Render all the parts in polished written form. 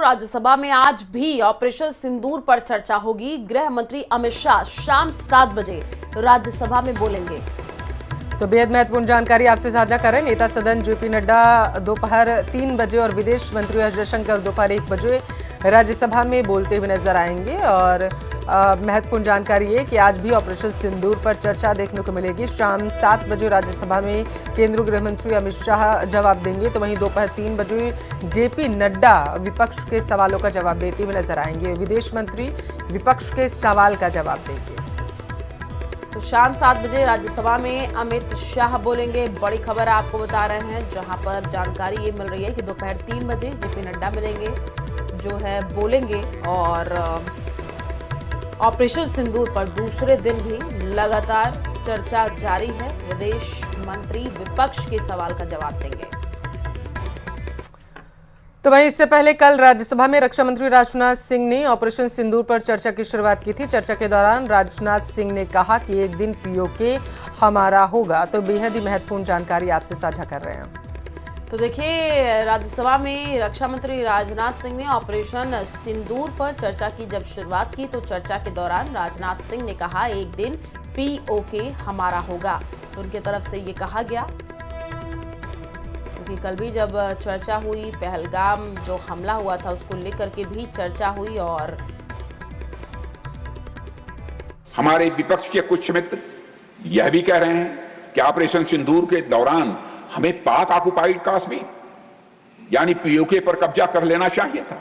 राज्यसभा में आज भी ऑपरेशन सिंदूर पर चर्चा होगी। गृह मंत्री अमित शाह शाम 7 बजे राज्यसभा में बोलेंगे। तो बेहद महत्वपूर्ण जानकारी आपसे साझा करें। नेता सदन जेपी नड्डा दोपहर 3 बजे और विदेश मंत्री एस जयशंकर दोपहर 1 बजे राज्यसभा में बोलते हुए नजर आएंगे। और महत्वपूर्ण जानकारी ये कि आज भी ऑपरेशन सिंदूर पर चर्चा देखने को मिलेगी। शाम 7 बजे राज्यसभा में केंद्रीय गृह मंत्री अमित शाह जवाब देंगे, तो वहीं दोपहर 3 बजे जेपी नड्डा विपक्ष के सवालों का जवाब देते हुए नजर आएंगे। विदेश मंत्री विपक्ष के सवाल का जवाब देंगे। तो शाम 7 बजे राज्यसभा में अमित शाह बोलेंगे। बड़ी खबर आपको बता रहे हैं, जहां पर जानकारी ये मिल रही है कि दोपहर 3 बजे जेपी नड्डा मिलेंगे, जो है बोलेंगे। और ऑपरेशन सिंदूर पर दूसरे दिन भी लगातार चर्चा जारी है। विदेश मंत्री विपक्ष के सवाल का जवाब देंगे। तो वहीं इससे पहले कल राज्यसभा में रक्षा मंत्री राजनाथ सिंह ने ऑपरेशन सिंदूर पर चर्चा की शुरुआत की थी। चर्चा के दौरान राजनाथ सिंह ने कहा कि एक दिन पीओके हमारा होगा। तो बेहद ही महत्वपूर्ण जानकारी आपसे साझा कर रहे हैं। तो देखिए, राज्यसभा में रक्षा मंत्री राजनाथ सिंह ने ऑपरेशन सिंदूर पर चर्चा की जब शुरुआत की, तो चर्चा के दौरान राजनाथ सिंह ने कहा एक दिन पीओके हमारा होगा। तो उनकी तरफ से ये कहा गया, क्योंकि कल भी जब चर्चा हुई, पहलगाम जो हमला हुआ था उसको लेकर के भी चर्चा हुई। और हमारे विपक्ष के कुछ मित्र यह भी कह रहे हैं कि ऑपरेशन सिंदूर के दौरान हमें पाक ऑक्युपाइड कश्मीर यानी पीओके पर कब्जा कर लेना चाहिए था,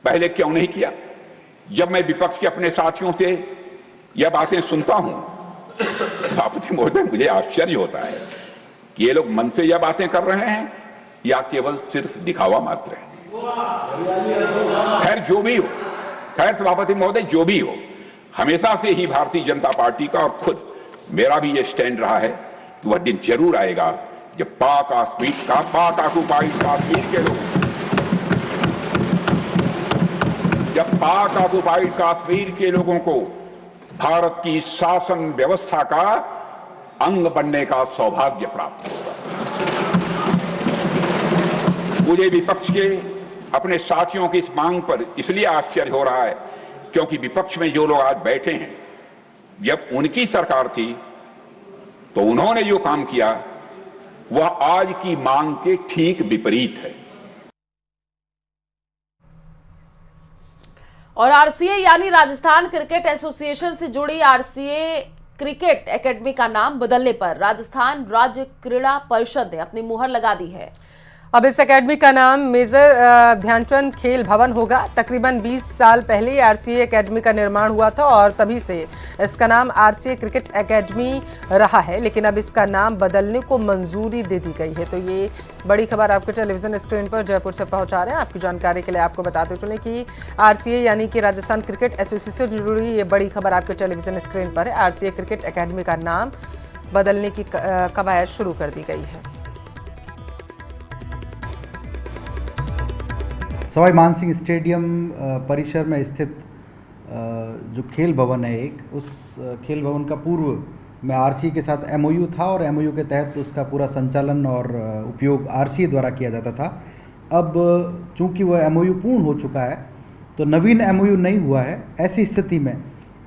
पहले क्यों नहीं किया। जब मैं विपक्ष के अपने साथियों से यह बातें सुनता हूं, सभापति महोदय, मुझे आश्चर्य होता है कि ये लोग मन से यह बातें कर रहे हैं या केवल सिर्फ दिखावा मात्र है। खैर जो भी हो, खैर सभापति महोदय, जो भी हो, हमेशा से ही भारतीय जनता पार्टी का और खुद मेरा भी ये स्टैंड रहा है कि वह दिन जरूर आएगा जब पाक ऑक्युपाइड कश्मीर के लोग, जब पाक ऑक्युपाइड कश्मीर के लोगों को भारत की शासन व्यवस्था का अंग बनने का सौभाग्य प्राप्त होगा। मुझे विपक्ष के अपने साथियों की इस मांग पर इसलिए आश्चर्य हो रहा है क्योंकि विपक्ष में जो लोग आज बैठे हैं, जब उनकी सरकार थी तो उन्होंने जो काम किया वह आज की मांग के ठीक विपरीत है। और आरसीए यानी राजस्थान क्रिकेट एसोसिएशन से जुड़ी आरसीए क्रिकेट एकेडमी का नाम बदलने पर राजस्थान राज्य क्रीड़ा परिषद ने अपनी मुहर लगा दी है। अब इस एकेडमी का नाम मेजर ध्यानचंद खेल भवन होगा। तकरीबन 20 साल पहले आरसीए एकेडमी का निर्माण हुआ था और तभी से इसका नाम आरसीए क्रिकेट एकेडमी रहा है, लेकिन अब इसका नाम बदलने को मंजूरी दे दी गई है। तो ये बड़ी खबर आपके टेलीविजन स्क्रीन पर जयपुर से पहुंचा रहे हैं। आपकी जानकारी के लिए आपको बताते चलें कि आरसीए यानी कि राजस्थान क्रिकेट एसोसिएशन से जुड़ी ये बड़ी खबर आपके टेलीविजन स्क्रीन पर है। आरसीए क्रिकेट एकेडमी का नाम बदलने की कवायद शुरू कर दी गई है। सवाई मानसिंह स्टेडियम परिसर में स्थित जो खेल भवन है उस खेल भवन का पूर्व में आरसीए के साथ एमओयू था और एमओयू के तहत उसका पूरा संचालन और उपयोग आरसीए द्वारा किया जाता था। अब चूंकि वह एमओयू पूर्ण हो चुका है तो नवीन एमओयू नहीं हुआ है। ऐसी स्थिति में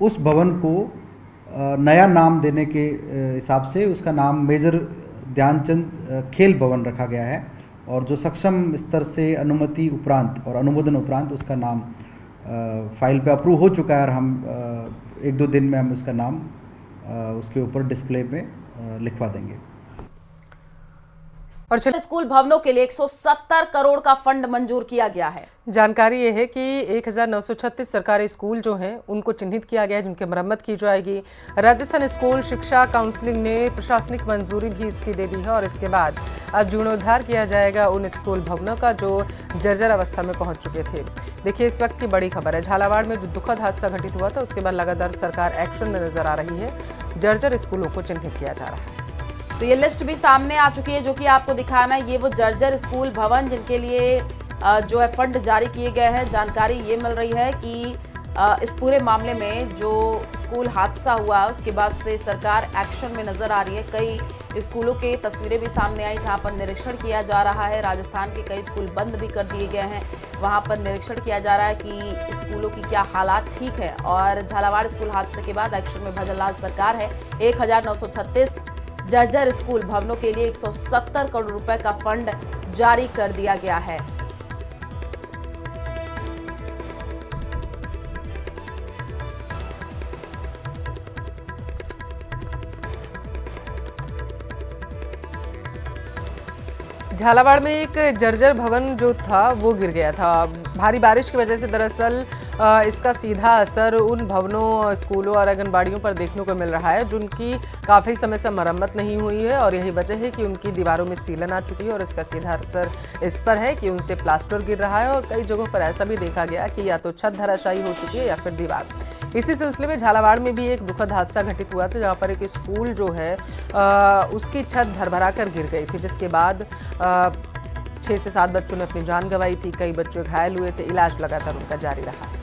उस भवन को नया नाम देने के हिसाब से उसका नाम मेजर ध्यानचंद खेल भवन रखा गया है और जो सक्षम स्तर से अनुमति उपरांत और अनुमोदन उपरांत उसका नाम फाइल पे अप्रूव हो चुका है और हम 1-2 दिन में हम उसका नाम उसके ऊपर डिस्प्ले में लिखवा देंगे। और स्कूल भवनों के लिए 170 करोड़ का फंड मंजूर किया गया है। जानकारी यह है कि 1936 सरकारी स्कूल जो हैं उनको चिन्हित किया गया है, जिनकी मरम्मत की जाएगी। राजस्थान स्कूल शिक्षा काउंसिलिंग ने प्रशासनिक मंजूरी भी इसकी दे दी है और इसके बाद अब जीर्णोद्धार किया जाएगा उन स्कूल भवनों का जो जर्जर अवस्था में पहुंच चुके थे। देखिए, इस वक्त की बड़ी खबर है, झालावाड़ में जो दुखद हादसा घटित हुआ था उसके बाद लगातार सरकार एक्शन में नजर आ रही है। जर्जर स्कूलों को चिन्हित किया जा रहा है। तो ये लिस्ट भी सामने आ चुकी है जो कि आपको दिखाना है। ये वो जर्जर स्कूल भवन जिनके लिए जो है फंड जारी किए गए हैं। जानकारी ये मिल रही है कि इस पूरे मामले में जो स्कूल हादसा हुआ उसके बाद से सरकार एक्शन में नजर आ रही है। कई स्कूलों के तस्वीरें भी सामने आई जहां पर निरीक्षण किया जा रहा है। राजस्थान के कई स्कूल बंद भी कर दिए गए हैं। वहां पर निरीक्षण किया जा रहा है कि स्कूलों की क्या हालात ठीक है। और झालावाड़ स्कूल हादसे के बाद एक्शन में भजनलाल सरकार है। 1936 जर्जर स्कूल भवनों के लिए 170 करोड़ रुपए का फंड जारी कर दिया गया है। झालावाड़ में एक जर्जर भवन जो था वो गिर गया था। भारी बारिश की वजह से दरअसल इसका सीधा असर उन भवनों, स्कूलों और आंगनबाड़ियों पर देखने को मिल रहा है जिनकी काफ़ी समय से मरम्मत नहीं हुई है और यही वजह है कि उनकी दीवारों में सीलन आ चुकी है और इसका सीधा असर इस पर है कि उनसे प्लास्टर गिर रहा है और कई जगहों पर ऐसा भी देखा गया कि या तो छत धराशायी हो चुकी है या फिर दीवार। इसी सिलसिले में झालावाड़ में भी एक दुखद हादसा घटित हुआ था जहां पर एक स्कूल जो है उसकी छत भरभरा कर गिर गई थी, जिसके बाद 6 से 7 बच्चों ने अपनी जान गंवाई थी। कई बच्चे घायल हुए थे। इलाज लगातार उनका जारी रहा।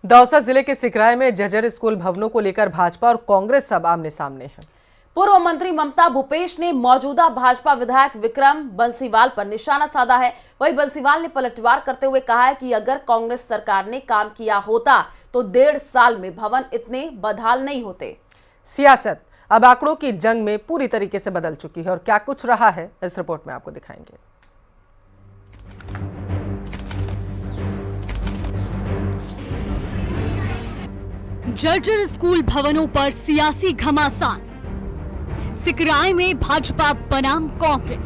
दौसा जिले के सिकराय में जर्जर स्कूल भवनों को लेकर भाजपा और कांग्रेस अब आमने सामने है। पूर्व मंत्री ममता भूपेश ने मौजूदा भाजपा विधायक विक्रम बंसीवाल पर निशाना साधा है। वहीं बंसीवाल ने पलटवार करते हुए कहा है कि अगर कांग्रेस सरकार ने काम किया होता तो 1.5 साल में भवन इतने बदहाल नहीं होते। सियासत अब आंकड़ों की जंग में पूरी तरीके से बदल चुकी है और क्या कुछ रहा है इस रिपोर्ट में आपको दिखाएंगे। जर्जर स्कूल भवनों पर सियासी घमासान। सिकराय में भाजपा बनाम कांग्रेस,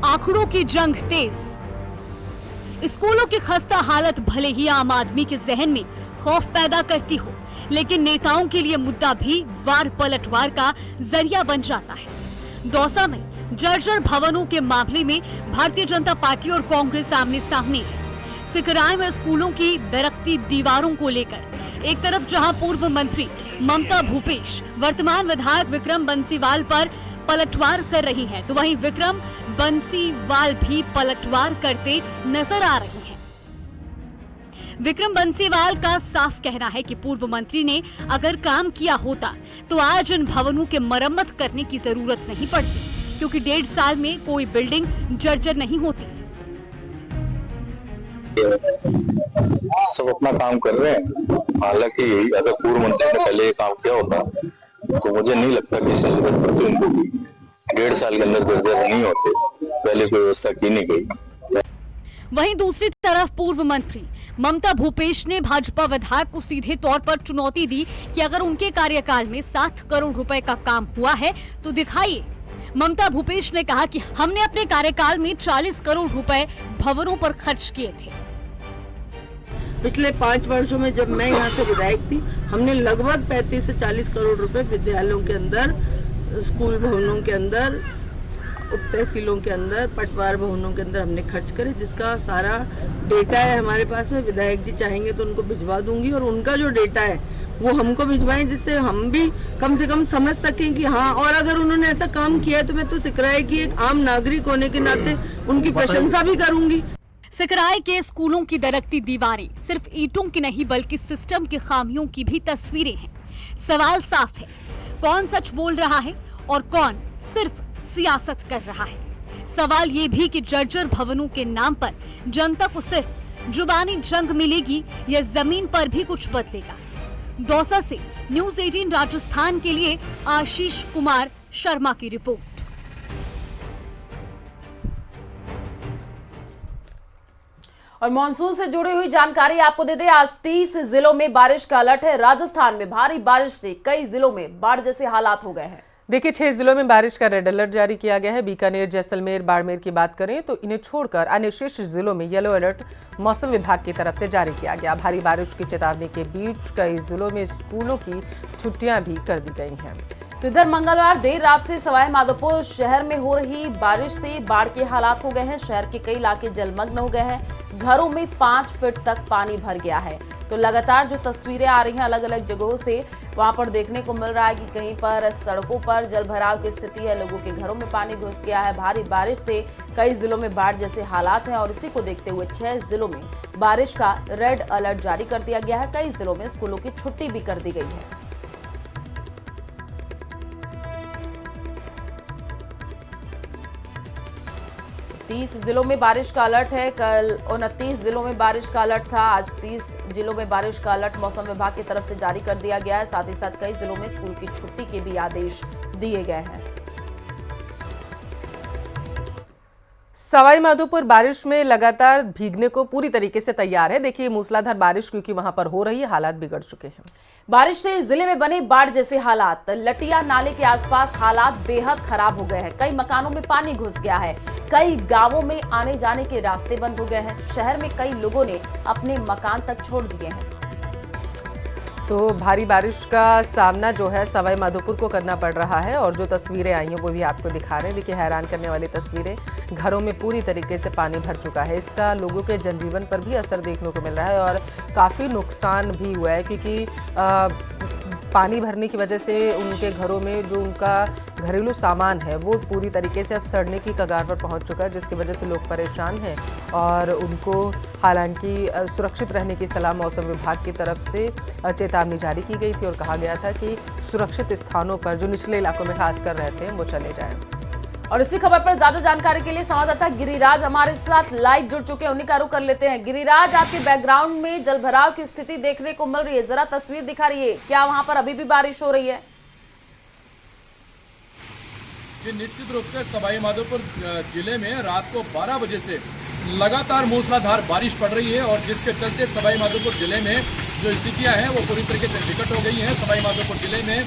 आंकड़ों की जंग तेज। स्कूलों की खस्ता हालत भले ही आम आदमी के जहन में खौफ पैदा करती हो, लेकिन नेताओं के लिए मुद्दा भी वार पलटवार का जरिया बन जाता है। दौसा में जर्जर भवनों के मामले में भारतीय जनता पार्टी और कांग्रेस आमने सामने है। सिकराय में स्कूलों की दरकती दीवारों को लेकर एक तरफ जहां पूर्व मंत्री ममता भूपेश वर्तमान विधायक विक्रम बंसीवाल पर पलटवार कर रही हैं, तो वहीं विक्रम बंसीवाल भी पलटवार करते नजर आ रहे हैं। विक्रम बंसीवाल का साफ कहना है कि पूर्व मंत्री ने अगर काम किया होता तो आज इन भवनों के मरम्मत करने की जरूरत नहीं पड़ती, क्योंकि 1.5 साल में कोई बिल्डिंग जर्जर नहीं होती। सब अपना काम कर रहे हैं। हालांकि अगर पूर्व मंत्री ने पहले ये काम किया होता तो मुझे नहीं लगता कि जरूरत पड़ती उनको। 1.5 साल के अंदर जर्जर नहीं होते, पहले कोई व्यवस्था की नहीं गई। वहीं दूसरी तरफ पूर्व मंत्री ममता भूपेश ने भाजपा विधायक को सीधे तौर पर चुनौती दी कि अगर उनके कार्यकाल में 7 करोड़ रुपए का काम हुआ है तो दिखाइए। ममता भूपेश ने कहा कि हमने अपने कार्यकाल में 40 करोड़ रुपए भवनों पर खर्च किए थे। पिछले 5 वर्षों में जब मैं यहाँ से विधायक थी, हमने लगभग 35 से 40 करोड़ रुपए विद्यालयों के अंदर, स्कूल भवनों के अंदर, उप तहसीलों के अंदर, पटवार भवनों के अंदर हमने खर्च करे, जिसका सारा डेटा है हमारे पास में। विधायक जी चाहेंगे तो उनको भिजवा दूंगी और उनका जो डेटा है वो हमको भिजवाएं, जिससे हम भी कम से कम समझ सकें कि हाँ, और अगर उन्होंने ऐसा काम किया है तो मैं तो सिकराय की एक आम नागरिक होने के नाते उनकी प्रशंसा भी करूंगी। सिकराय के स्कूलों की दरकती दीवारें सिर्फ ईंटों की नहीं बल्कि सिस्टम की खामियों की भी तस्वीरें हैं। सवाल साफ है, कौन सच बोल रहा है और कौन सिर्फ सियासत कर रहा है। सवाल ये भी कि जर्जर भवनों के नाम पर जनता को सिर्फ जुबानी जंग मिलेगी या जमीन पर भी कुछ बदलेगा। दौसा से न्यूज़ 18 राजस्थान के लिए आशीष कुमार शर्मा की रिपोर्ट। और मॉनसून से जुड़ी हुई जानकारी आपको दे दें, आज 30 जिलों में बारिश का अलर्ट है। राजस्थान में भारी बारिश से कई जिलों में बाढ़ जैसे हालात हो गए हैं। देखिए 6 जिलों में बारिश का रेड अलर्ट जारी किया गया है। बीकानेर, जैसलमेर, बाड़मेर की बात करें तो इन्हें छोड़कर अन्य शेष जिलों में येलो अलर्ट मौसम विभाग की तरफ से जारी किया गया। भारी बारिश की चेतावनी के बीच कई जिलों में स्कूलों की छुट्टियां भी कर दी गई हैं। तो इधर मंगलवार देर रात से सवाई माधोपुर शहर में हो रही बारिश से बाढ़ के हालात हो गए हैं। शहर के कई इलाके जलमग्न हो गए हैं। घरों में 5 फीट तक पानी भर गया है। तो लगातार जो तस्वीरें आ रही हैं अलग अलग जगहों से, वहां पर देखने को मिल रहा है कि कहीं पर सड़कों पर जल भराव की स्थिति है, लोगों के घरों में पानी घुस गया है। भारी बारिश से कई जिलों में बाढ़ जैसे हालात हैं और इसी को देखते हुए 6 जिलों में बारिश का रेड अलर्ट जारी कर दिया गया है। कई जिलों में स्कूलों की छुट्टी भी कर दी गई है। 30 जिलों में बारिश का अलर्ट है। कल 29 जिलों में बारिश का अलर्ट था, आज 30 जिलों में बारिश का अलर्ट मौसम विभाग की तरफ से जारी कर दिया गया है। साथ ही साथ कई जिलों में स्कूल की छुट्टी के भी आदेश दिए गए हैं। सवाई माधोपुर बारिश में लगातार भीगने को पूरी तरीके से तैयार है। देखिए मूसलाधार बारिश क्योंकि वहां पर हो रही है, हालात बिगड़ चुके हैं। बारिश से जिले में बने बाढ़ जैसे हालात। लटिया नाले के आसपास हालात बेहद खराब हो गए हैं। कई मकानों में पानी घुस गया है। कई गांवों में आने जाने के रास्ते बंद हो गए हैं। शहर में कई लोगों ने अपने मकान तक छोड़ दिए हैं। तो भारी बारिश का सामना जो है सवाई माधोपुर को करना पड़ रहा है और जो तस्वीरें आई हैं वो भी आपको दिखा रहे हैं। देखिए हैरान करने वाली तस्वीरें, घरों में पूरी तरीके से पानी भर चुका है। इसका लोगों के जनजीवन पर भी असर देखने को मिल रहा है और काफ़ी नुकसान भी हुआ है क्योंकि पानी भरने की वजह से उनके घरों में जो उनका घरेलू सामान है वो पूरी तरीके से अब सड़ने की कगार पर पहुंच चुका है, जिसकी वजह से लोग परेशान हैं और उनको हालांकि सुरक्षित रहने की सलाह मौसम विभाग की तरफ से चेतावनी जारी की गई थी और कहा गया था कि सुरक्षित स्थानों पर जो निचले इलाकों में खासकर रहते हैं वो चले जाएं। और इसी खबर पर ज्यादा जानकारी के लिए संवाददाता गिरिराज हमारे साथ लाइव जुड़ चुके हैं, उन्हीं का रुख कर लेते हैं। गिरिराज, आपके बैकग्राउंड में जलभराव की स्थिति देखने को मिल रही है, जरा तस्वीर दिखा रही है, क्या वहां पर अभी भी बारिश हो रही है? जी निश्चित रूप से सवाई माधोपुर जिले में रात को 12 बजे से लगातार मूसलाधार बारिश पड़ रही है और जिसके चलते सवाई माधोपुर जिले में जो स्थितियां हैं वो पूरी तरीके से विकट हो गई हैं। सवाई माधोपुर जिले में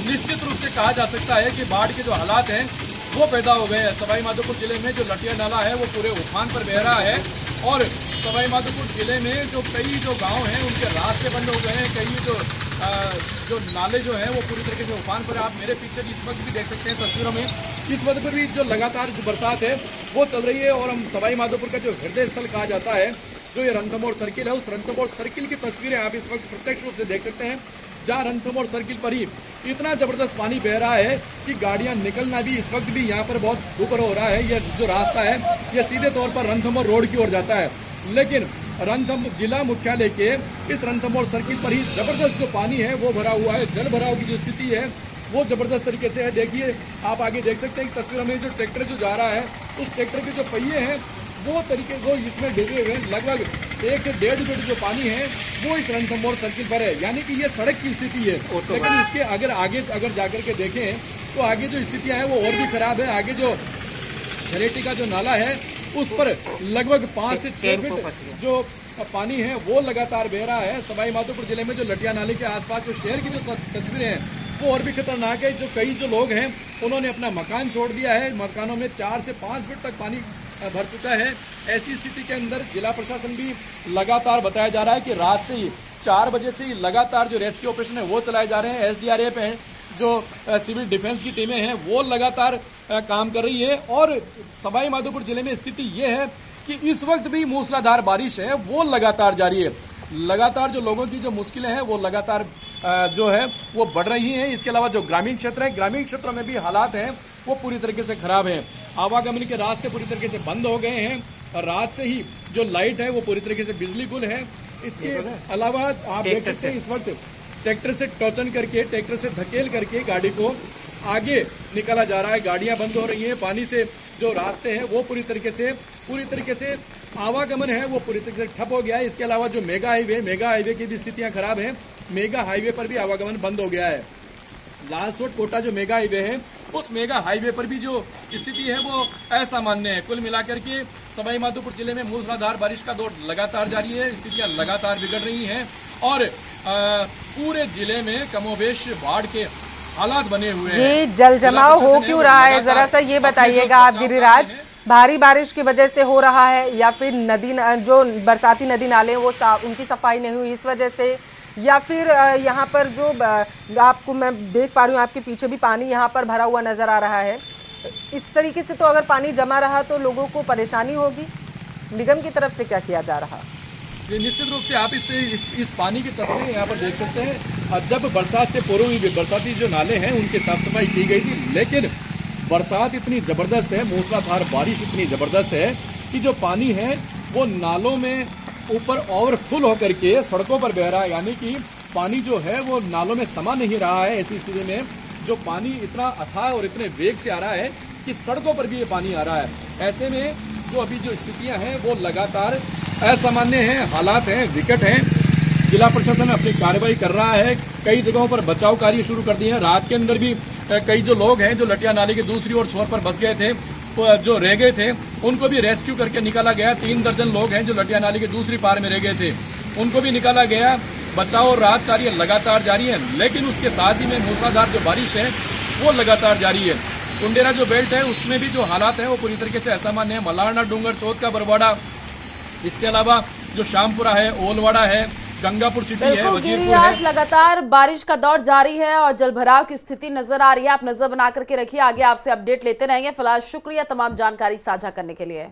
निश्चित रूप से कहा जा सकता है कि बाढ़ के जो हालात हैं वो पैदा हो गए हैं। सवाई माधोपुर जिले में जो लटिया नाला है वो पूरे उफान पर बह रहा है और सवाई माधोपुर जिले में जो कई जो गांव हैं उनके रास्ते बंद हो गए हैं। कई जो नाले जो हैं वो पूरी तरीके से उफान पर। आप मेरे पीछे भी इस वक्त भी देख सकते हैं तस्वीरों में, इस वक्त पर भी जो लगातार जो बरसात है वो चल रही है और हम सवाई माधोपुर का जो हृदय स्थल कहा जाता है, जो ये रणथंभौर सर्किल है, उस रणथंभौर सर्किल की तस्वीरें आप इस वक्त प्रत्यक्ष रूप से देख सकते हैं, जहाँ रणथंभौर सर्किल पर ही इतना जबरदस्त पानी बह रहा है कि गाड़ियां निकलना भी इस वक्त भी यहाँ पर बहुत ऊपर हो रहा है। यह जो रास्ता है यह सीधे तौर पर रणथंभौर रोड की ओर जाता है, लेकिन रणथंभौर जिला मुख्यालय के इस रणथंभौर सर्किल पर ही जबरदस्त जो पानी है वो भरा हुआ है। जल भराव की जो स्थिति है वो जबरदस्त तरीके से है। देखिए आप आगे देख सकते हैं तस्वीरों में जो ट्रैक्टर जो जा रहा है उस ट्रैक्टर के जो पहिए हैं वो तरीके वो इसमें डूबे हुए हैं। लगभग 1 से 1.5 फीट जो पानी है वो इस रणथंभौर सर्किल पर है, यानी कि ये सड़क की स्थिति है। लेकिन इसके अगर जाकर के देखें तो आगे जो स्थितियां हैं वो और भी खराब है। आगे जो झरेटी का जो नाला है उस पर लगभग 5 से 6 फीट जो पानी है वो लगातार बह रहा है। सवाई माधोपुर जिले में जो लटिया नाले के आसपास जो शहर की जो तस्वीरें हैं वो और भी खतरनाक है। जो कई जो लोग हैं उन्होंने अपना मकान छोड़ दिया है, मकानों में 4 से 5 फीट तक पानी भर चुका है। ऐसी स्थिति के अंदर जिला प्रशासन भी लगातार बताया जा रहा है कि रात से ही 4 बजे से ही लगातार जो रेस्क्यू ऑपरेशन है वो चलाए जा रहे हैं। एसडीआरएफ है, जो सिविल डिफेंस की टीमें हैं वो लगातार काम कर रही है और सवाई माधोपुर जिले में स्थिति ये है कि इस वक्त भी मूसलाधार बारिश है वो लगातार जारी है। लगातार जो लोगों की जो मुश्किलें हैं वो लगातार जो है वो बढ़ रही हैं। इसके अलावा जो ग्रामीण क्षेत्र है, ग्रामीण क्षेत्रों में भी हालात हैं वो पूरी तरीके से खराब हैं। आवागमन के रास्ते पूरी तरीके से बंद हो गए हैं और रात से ही जो लाइट है वो पूरी तरीके से बिजली गुल है। इसके अलावा आप देख सकते हैं इस वक्त ट्रैक्टर से टोचन करके, ट्रैक्टर से धकेल करके गाड़ी को आगे निकाला जा रहा है। गाड़ियां बंद हो रही हैं, पानी से जो रास्ते हैं वो पूरी तरीके से आवागमन है वो पूरी तरीके से ठप हो गया है। इसके अलावा जो मेगा हाईवे की भी स्थितियां खराब हैं। मेगा हाईवे पर भी आवागमन बंद हो गया है। लालसोट कोटा जो मेगा हाईवे है उस मेगा हाईवे पर भी जो स्थिति है वो असामान्य है। कुल मिलाकर के सवाई माधोपुर जिले में मूसलाधार बारिश का दौर लगातार जारी है। स्थितियां लगातार बिगड़ रही हैं और पूरे जिले में कमोबेश बाढ़ के हालात बने हुए हैं। ये जल जमाव हो क्यों रहा है, जरा सा ये बताइएगा आप गिरिराज। भारी बारिश की वजह से हो रहा है या फिर नदी जो बरसाती नदी नाले वो उनकी सफाई नहीं हुई इस वजह से, या फिर यहाँ पर जो आपको मैं देख पा रही हूँ आपके पीछे भी पानी यहाँ पर भरा हुआ नजर आ रहा है। इस तरीके से तो अगर पानी जमा रहा तो लोगों को परेशानी होगी। निगम की तरफ से क्या किया जा रहा? निश्चित रूप से आप इस पानी की तस्वीरें यहाँ पर देख सकते हैं। जब बरसात से पूर्व ही बरसाती जो नाले हैं उनकी साफ सफाई की गई थी, लेकिन बरसात इतनी जबरदस्त है, मूसलाधार बारिश इतनी जबरदस्त है कि जो पानी है वो नालों में ऊपर ओवरफुल होकर के सड़कों पर बह रहा है। यानी कि पानी जो है वो नालों में समा नहीं रहा है। ऐसी स्थिति में जो पानी इतना अथाह और इतने वेग से आ रहा है कि सड़कों पर भी ये पानी आ रहा है। ऐसे में जो अभी जो स्थितियां हैं वो लगातार असामान्य हैं, हालात हैं, विकट हैं। जिला प्रशासन अपनी कार्रवाई कर रहा है, कई जगहों पर बचाव कार्य शुरू कर दिए हैं। रात के अंदर भी कई जो लोग हैं जो लटिया नाले के दूसरी ओर छोर पर बस गए थे, जो रह गए थे, उनको भी रेस्क्यू करके निकाला गया। 3 दर्जन लोग हैं जो लटिया नाले के दूसरी पार में रह गए थे, उनको भी निकाला गया। बचाव और राहत कार्य लगातार जारी है, लेकिन उसके साथ ही में मूसलाधार जो बारिश है वो लगातार जारी है। कुंडेरा जो बेल्ट है उसमें भी जो हालात है वो पूरी तरीके से असामान्य है। मलारना, डूंगर, चौथ का बरवाड़ा, इसके अलावा जो शामपुरा है, ओलवाड़ा है, गंगापुर सिटी है, बिल्कुल गिरी, वजीरपुर आज है। लगातार बारिश का दौर जारी है और जलभराव की स्थिति नजर आ रही है। आप नजर बना करके रखिए, आगे आपसे अपडेट लेते रहेंगे। फिलहाल शुक्रिया तमाम जानकारी साझा करने के लिए।